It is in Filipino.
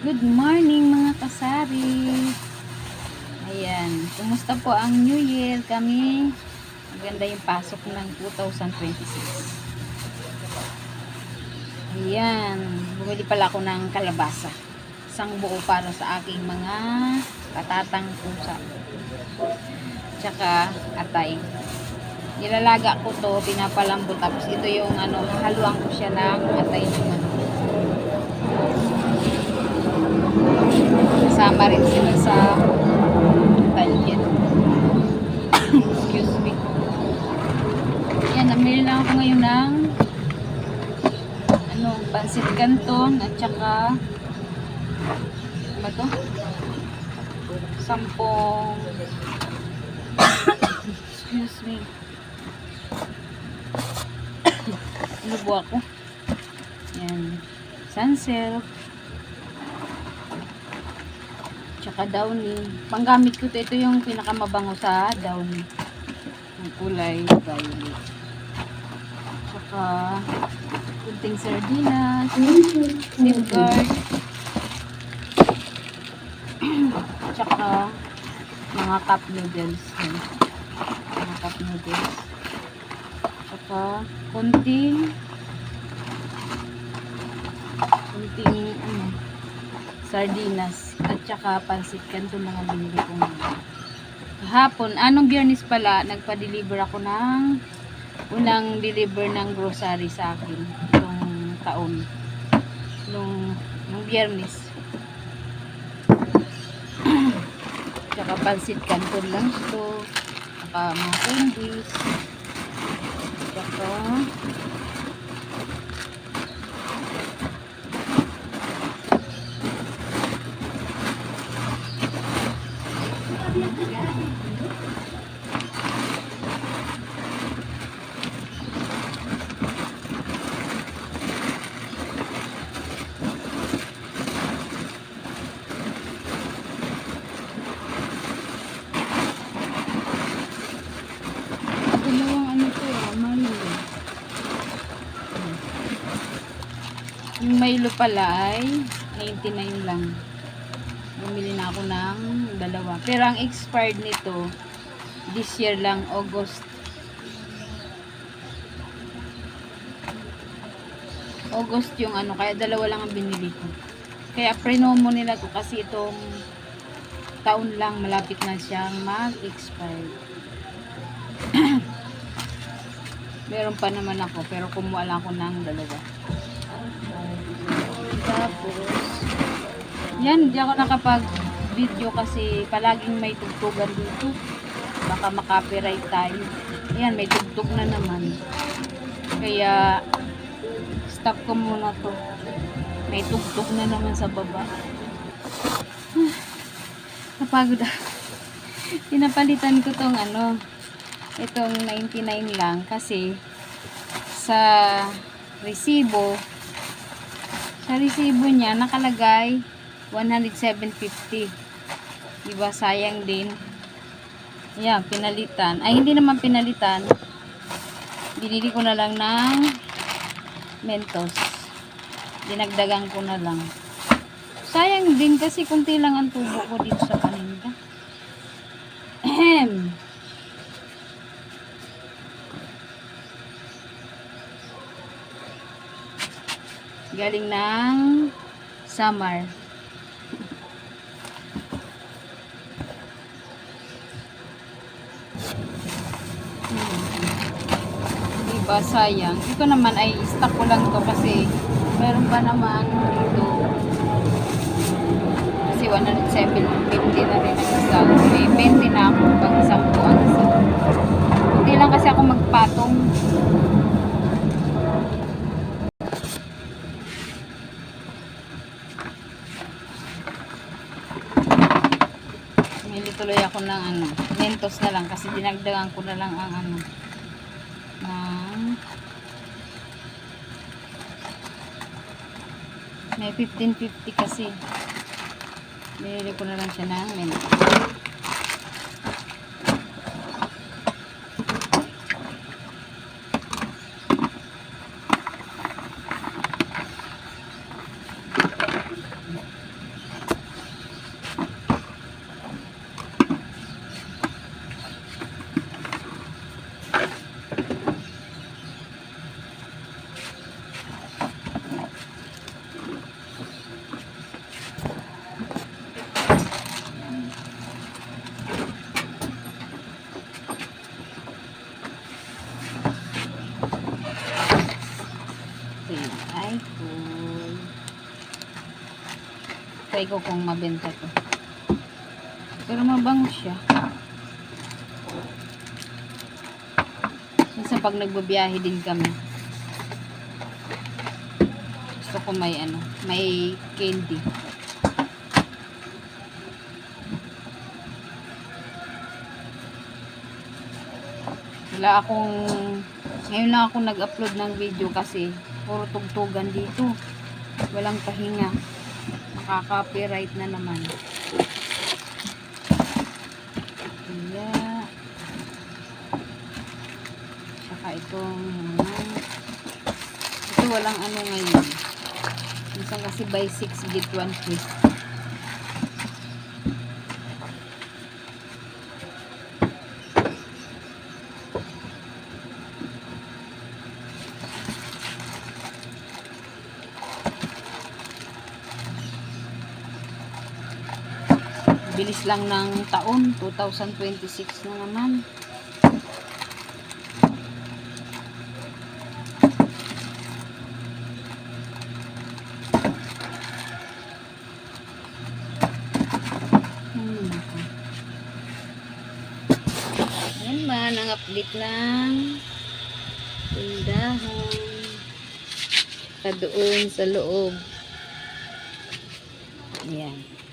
Good morning mga kasari. Ayan, kumusta po ang New Year? Kami, maganda yung pasok ng 2026. Ayan, bumili pala ako ng kalabasa. Isang buo para sa aking mga patatang pusa. Tsaka atay. Nilalaga ko to, pinapalambot. Tapos ito yung haluan ko siya ng atay naman. Kasama rin sila sa talyen. Excuse me. Yan, namili lang ako ngayon ng pansit canton at saka ano to? Sampung excuse me. Inubo ako. Yan. Sunsilk. Tsaka downy. Panggamit ko ito yung pinakamabango sa downy. Ang kulay violet. Tsaka kunting sardinas, safeguard. Tsaka mga cup noodles. Mga cup noodles. Tsaka kunting sardinas at saka pansit canton mga binili ko ngayon. Kahapon, anong Biyernes pala, nagpa-deliver ako ng unang deliver ng grocery sa akin itong taon. Nung Biyernes. Tsaka pansit canton lang ito. Tsaka mga candies. Tsaka yung Milo pala ay 99 lang. Bumili na ako ng dalawa. Pero ang expired nito this year lang, August yung kaya dalawa lang ang binili ko. Kaya prenomo nila to kasi itong taon lang malapit na siyang mag-expire. Meron pa naman ako pero kumuha lang ako ng dalawa. Tapos yan, hindi ako nakapag-video kasi palaging may tugtugan dito. Baka makapiright tayo. Yan, may tugtog na naman. Kaya stop ko muna to. May tugtog na naman sa baba. Napagod ako. Pinapalitan ko tong itong 99 lang kasi sa resibo niya nakalagay 107.50. Diba, sayang din. Yan, pinalitan. Ay, hindi naman pinalitan. Binili ko na lang ng Mentos. Dinagdagan ko na lang. Sayang din kasi kunti lang ang tubo ko dito sa paninda. Galing ng Samar. Diba, sayang. Ito naman ay stock ko lang to kasi meron pa naman dito. Kasi 107.50 na rin ang isa. May 20 na ako pag isang po ang isa. Hindi lang kasi ako magpatong. Tuloy ako ng Mentos na lang kasi dinagdagan ko na lang ang may 15.50 kasi binili ko na lang siya ng Mentos. Try ko kung mabenta to. Pero mabango siya. Minsan pag nagbabiyahe din kami, gusto ko may ano, may candy. Wala akong, ngayon lang ako nag-upload ng video kasi puro tugtugan dito. Walang pahinga. Makaka-copyright na naman. Kaya, saka itong, ito walang ano ngayon. Minsan kasi buy 6 get 1 free. Bilis lang ng taon, 2026 na naman. Ayan ba, nang-update lang tindahan pa doon sa loob. Ayan.